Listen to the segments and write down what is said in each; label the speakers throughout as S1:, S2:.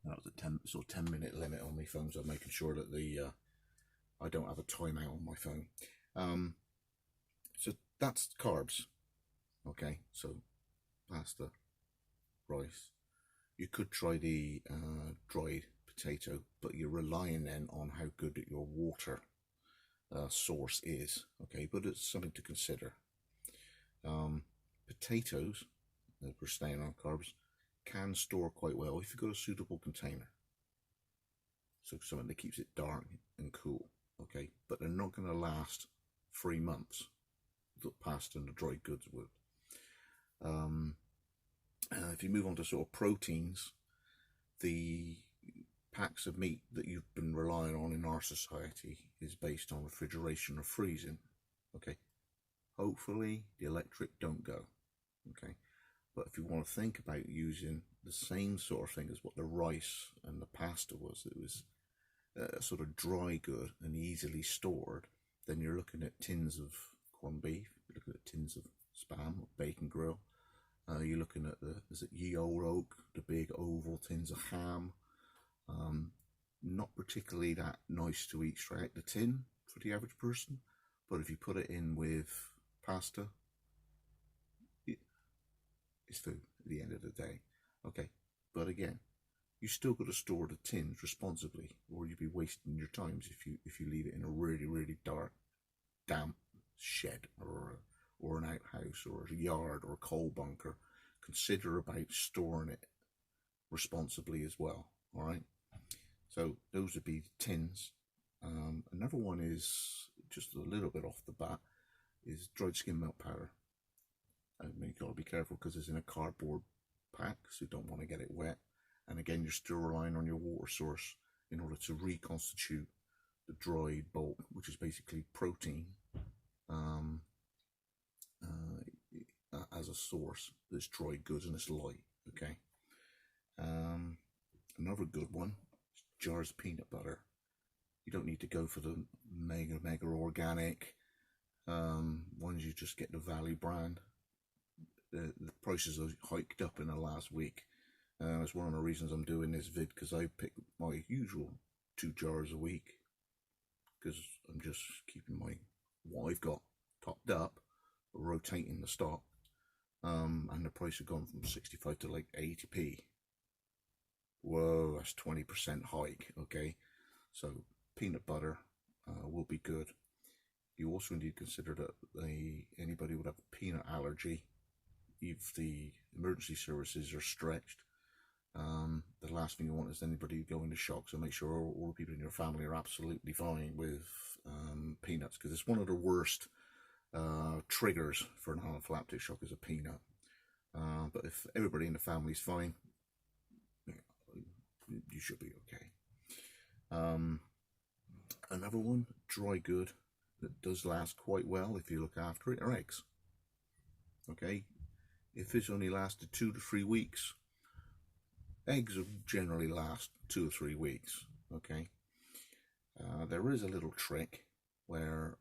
S1: That was a 10-minute limit on my phone, so I'm making sure that I don't have a timeout on my phone. So that's carbs. Okay, so pasta, rice. You could try the dried potato, but you're relying then on how good your water source is. Okay, but it's something to consider. Potatoes, if we're staying on carbs, can store quite well if you've got a suitable container. So something that keeps it dark and cool. Okay, but they're not going to last 3 months. The pasta and the dried goods would. If you move on to sort of proteins, the packs of meat that you've been relying on in our society is based on refrigeration or freezing. Okay, hopefully the electric don't go. Okay, but if you want to think about using the same sort of thing as what the rice and the pasta was, it was a sort of dry good and easily stored, then you're looking at tins of corned beef, you're looking at tins of spam or bacon grill, you're looking at is it ye old oak, the big oval tins of ham. Not particularly that nice to eat straight out the tin for the average person, but if you put it in with pasta, it's food at the end of the day. Okay, but again, you still got to store the tins responsibly, or you'd be wasting your times if you leave it in a really dark, damp shed or an outhouse or a yard or a coal bunker. Consider about storing it responsibly as well. All right. So those would be the tins. Another one is just a little bit off the bat is dried skim milk powder. I mean, you've got to be careful because it's in a cardboard pack, so you don't want to get it wet. And again, you're still relying on your water source in order to reconstitute the dried bulk, which is basically protein, as a source. That's dried goods and it's light. Okay. Another good one is jars of peanut butter. You don't need to go for the mega organic ones. You just get the Valley brand. The prices are hiked up in the last week. It's one of the reasons I'm doing this vid, because I pick my usual 2 jars a week because I'm just keeping what I've got topped up, rotating the stock, and the price has gone from 65 to like 80p. Whoa, that's 20% hike. Okay, so peanut butter will be good. You also need to consider that anybody would have a peanut allergy. If the emergency services are stretched, the last thing you want is anybody to go into shock. So make sure all the people in your family are absolutely fine with peanuts, because it's one of the worst triggers for an anaphylactic shock is a peanut. But if everybody in the family is fine, you should be okay. Another one, dry good that does last quite well if you look after it, are eggs. Okay, if it's only lasted 2 to 3 weeks, eggs will generally last 2 or 3 weeks. Okay, there is a little trick where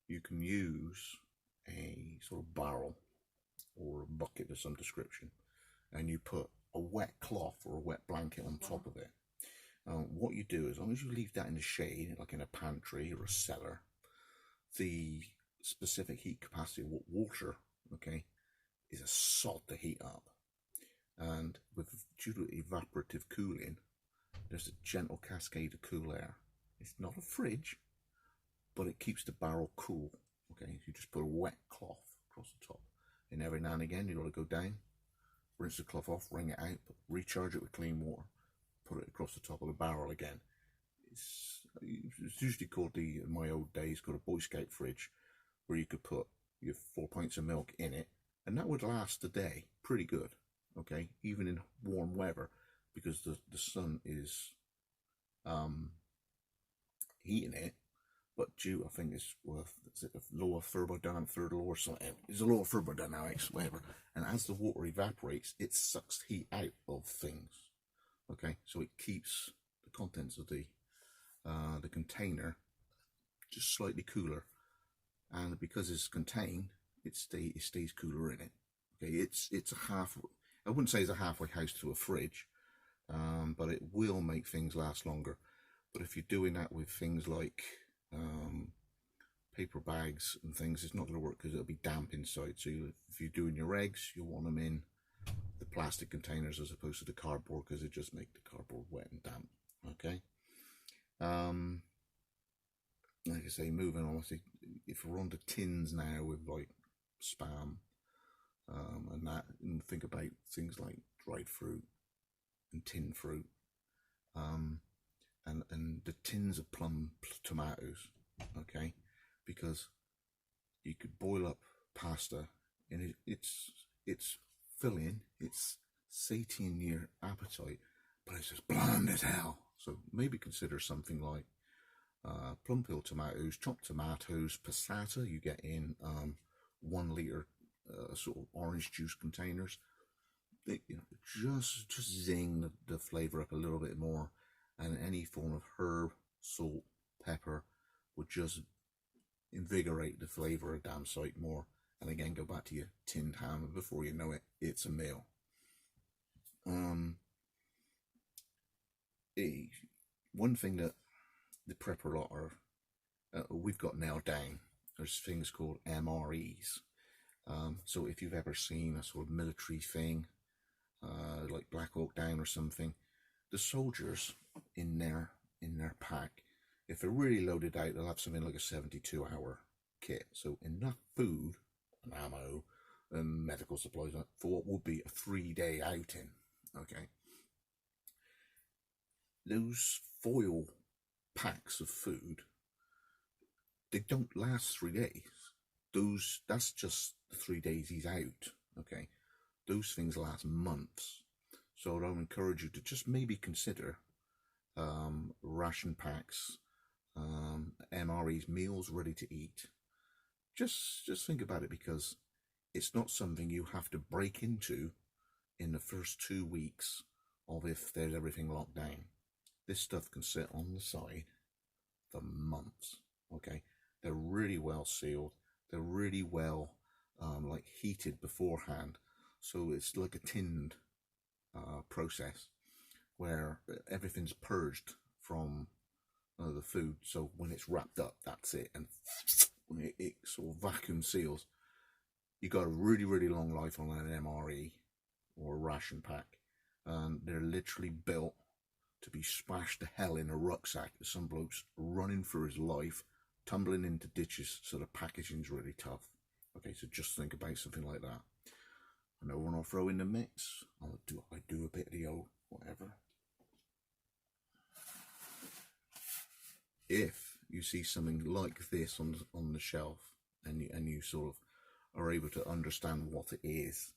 S1: you can use a sort of barrel or a bucket of some description, and you put a wet cloth or a wet blanket on top of it. What you do is, as long as you leave that in the shade, like in a pantry or a cellar, the specific heat capacity of water, okay, is a sod to heat up. And due to evaporative cooling, there's a gentle cascade of cool air. It's not a fridge, but it keeps the barrel cool. Okay, you just put a wet cloth across the top, and every now and again you got to go down, rinse the cloth off, wring it out, recharge it with clean water, put it across the top of the barrel again. It's usually called, in my old days, called a Boy Scout fridge, where you could put your 4 pints of milk in it, and that would last a day pretty good. Okay, even in warm weather, because the sun is heating it. But due, I think it's worth, is it a lower thermodynamics, third law or something? It's a law of thermodynamics, whatever. And as the water evaporates, it sucks heat out of things. Okay, so it keeps the contents of the container just slightly cooler, and because it's contained, it stays cooler in it. Okay, it's a half. I wouldn't say it's a halfway house to a fridge, but it will make things last longer. But if you're doing that with things like paper bags and things, it's not going to work because it'll be damp inside. So if you're doing your eggs, you'll want them in the plastic containers as opposed to the cardboard, because it just makes the cardboard wet and damp. Okay. Like I say, moving on, if we're on to tins now with like Spam and that, and think about things like dried fruit and tin fruit, and the tins of plum tomatoes, okay, because you could boil up pasta and it's filling, it's satiating your appetite, but it's just bland as hell. So maybe consider something like plum peel tomatoes, chopped tomatoes, passata. You get in 1 litre sort of orange juice containers. They, just zing the flavour up a little bit more, and any form of herb, salt, pepper would just invigorate the flavour a damn sight more. And again, go back to your tinned ham, and before you know it, it's a meal. One thing that the prepper lot we've got nailed down, there's things called MREs. So if you've ever seen a sort of military thing, like Black Hawk Down or something, the soldiers in their pack, if they're really loaded out, they'll have something like a 72-hour kit. So enough food and ammo and medical supplies for what would be a 3-day outing. Okay. Those foil packs of food, they don't last 3 days. That's just the 3 days he's out. Okay. Those things last months. So I'd encourage you to just maybe consider ration packs, MREs, meals ready to eat. Just think about it, because it's not something you have to break into in the first 2 weeks of if there's everything locked down. This stuff can sit on the side for months. Okay, they're really well sealed. They're really well like heated beforehand. So it's like a tinned process where everything's purged from the food. So when it's wrapped up, that's it, and it sort of vacuum seals. You got a really, really long life on an MRE or a ration pack, and they're literally built to be splashed to hell in a rucksack. Some bloke's running for his life, tumbling into ditches, so the packaging's really tough. Okay, so just think about something like that. Another one I'll throw in the mix, I do a bit of the old whatever. If you see something like this on the shelf, and you sort of are able to understand what it is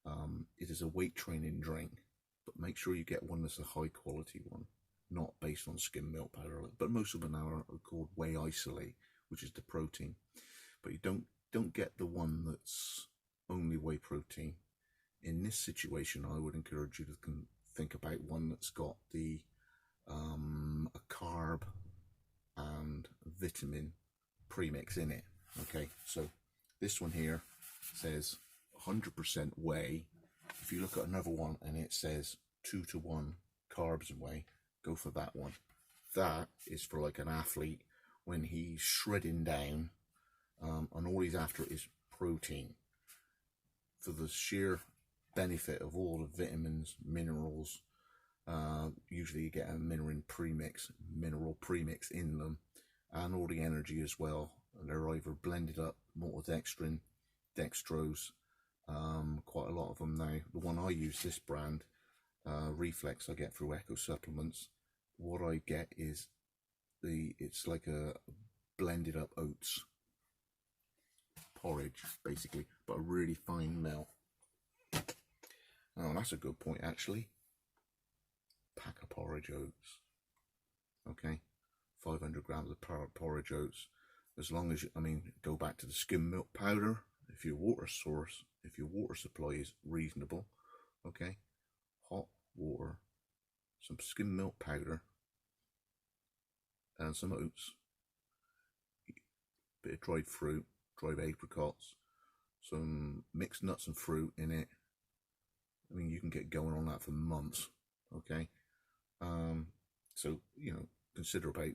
S1: a weight training drink, but make sure you get one that's a high quality one, not based on skim milk powder. But most of them now are called whey isolate, which is the protein. But you don't get the one that's only whey protein. In this situation, I would encourage you to think about one that's got the a carb and vitamin premix in it. Okay, so this one here says 100% whey. If you look at another one and it says 2-to-1 carbs and whey, go for that one. That is for like an athlete when he's shredding down, and all he's after is protein, for the sheer benefit of all the vitamins, minerals. Usually you get a mineral premix in them, and all the energy as well. They're either blended up, maltodextrin, dextrose, quite a lot of them now. The one I use, this brand, Reflex, I get through Echo Supplements. What I get is it's like a blended up oats porridge, basically, but a really fine mill. Oh, that's a good point, actually. Pack of porridge oats. Okay, 500 grams of porridge oats. As long as go back to the skim milk powder. If your water supply is reasonable, okay, hot water, some skim milk powder, and some oats, bit of dried fruit, dried apricots, some mixed nuts and fruit in it. You can get going on that for months. Okay, so you know, consider about,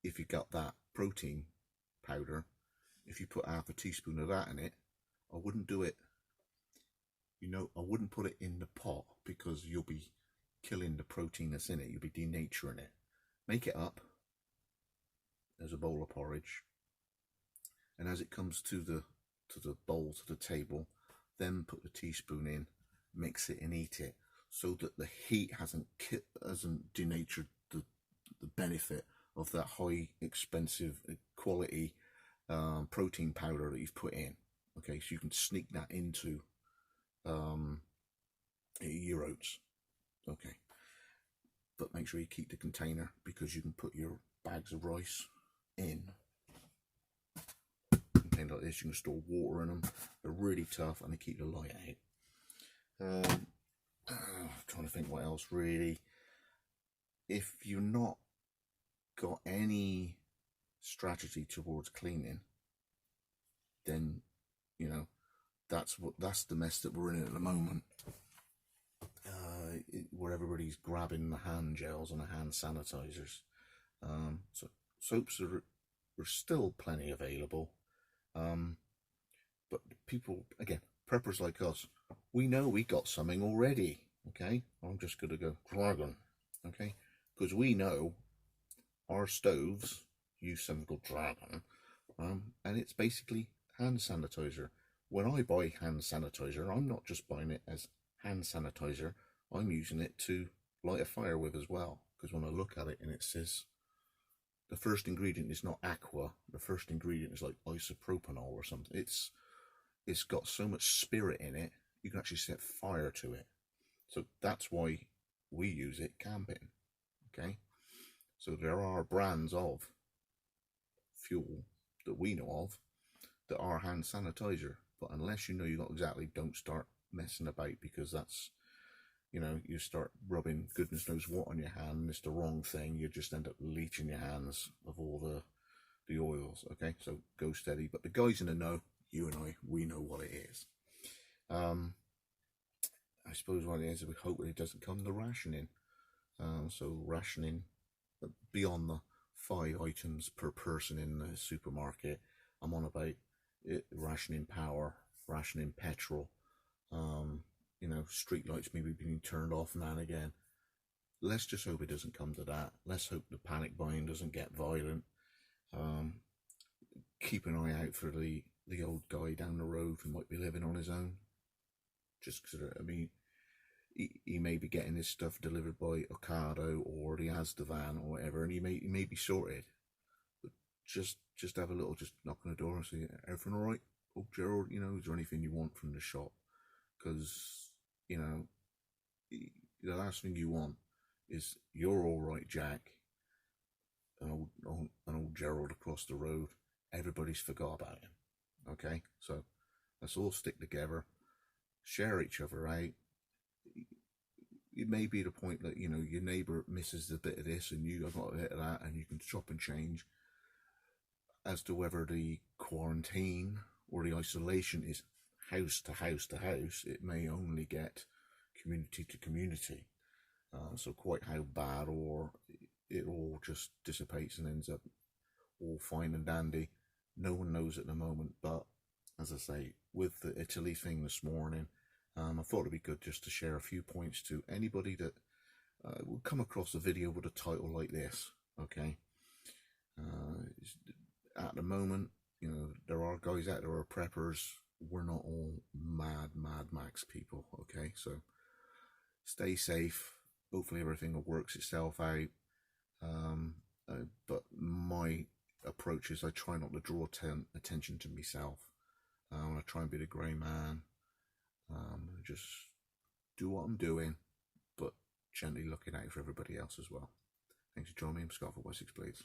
S1: if you got that protein powder, if you put half a teaspoon of that in it, I wouldn't do it, you know, I wouldn't put it in the pot, because you'll be killing the protein that's in it, you'll be denaturing it. Make it up as a bowl of porridge, and as it comes to the bowl, to the table, then put the teaspoon in, mix it and eat it, so that the heat hasn't denatured the benefit of that high expensive quality protein powder that you've put in. Okay, so you can sneak that into your oats. Okay, but make sure you keep the container, because you can put your bags of rice in container like this. You can store water in them. They're really tough and they keep the light out. Trying to think what else really. If you've not got any strategy towards cleaning, then you know that's the mess that we're in at the moment, where everybody's grabbing the hand gels and the hand sanitizers. So soaps are still plenty available, but people, again, preppers like us, we know we got something already. Okay, I'm just gonna go dragon. Okay, because we know our stoves use something called dragon, and it's basically hand sanitizer. When I buy hand sanitizer, I'm not just buying it as hand sanitizer, I'm using it to light a fire with as well, because when I look at it and it says the first ingredient is not aqua, the first ingredient is like isopropanol or something. It's got so much spirit in it, you can actually set fire to it. So that's why we use it camping. Okay, so there are brands of fuel that we know of that are hand sanitizer, but unless you know you got exactly, don't start messing about, because that's, you know, you start rubbing goodness knows what on your hand and it's the wrong thing, you just end up leeching your hands of all the oils. Okay, so go steady. But the guys in the know, you and I, we know what it is. I suppose what it is, we hope that it doesn't come to rationing. So rationing beyond the 5 items per person in the supermarket, I'm on about it, rationing power, rationing petrol, you know, street lights maybe being turned off now and again. Let's just hope it doesn't come to that. Let's hope the panic buying doesn't get violent. Keep an eye out for the old guy down the road who might be living on his own. Just because, I mean, he may be getting his stuff delivered by Ocado or the Asda van or whatever, and he may be sorted. But just have a little, just knock on the door and say, everything all right? Oh, Gerald, you know, is there anything you want from the shop? Because, you know, the last thing you want is, you're all right, Jack, an old Gerald across the road, everybody's forgot about him. Okay, so let's all stick together, share each other out. It may be the point that, you know, your neighbour misses a bit of this and you have got a bit of that, and you can chop and change. As to whether the quarantine or the isolation is house to house to house, it may only get community to community. So quite how bad, or it all just dissipates and ends up all fine and dandy, no one knows at the moment. But as I say, with the Italy thing this morning, I thought it'd be good just to share a few points to anybody that will come across a video with a title like this. Okay, at the moment, you know, there are guys out there who are preppers. We're not all mad max people. Okay, so stay safe. Hopefully everything works itself out. But my approach is, I try not to draw attention to myself. I try and be the grey man. Just do what I'm doing, but gently looking out for everybody else as well. Thanks for joining me. I'm Scott for Wessex Blades.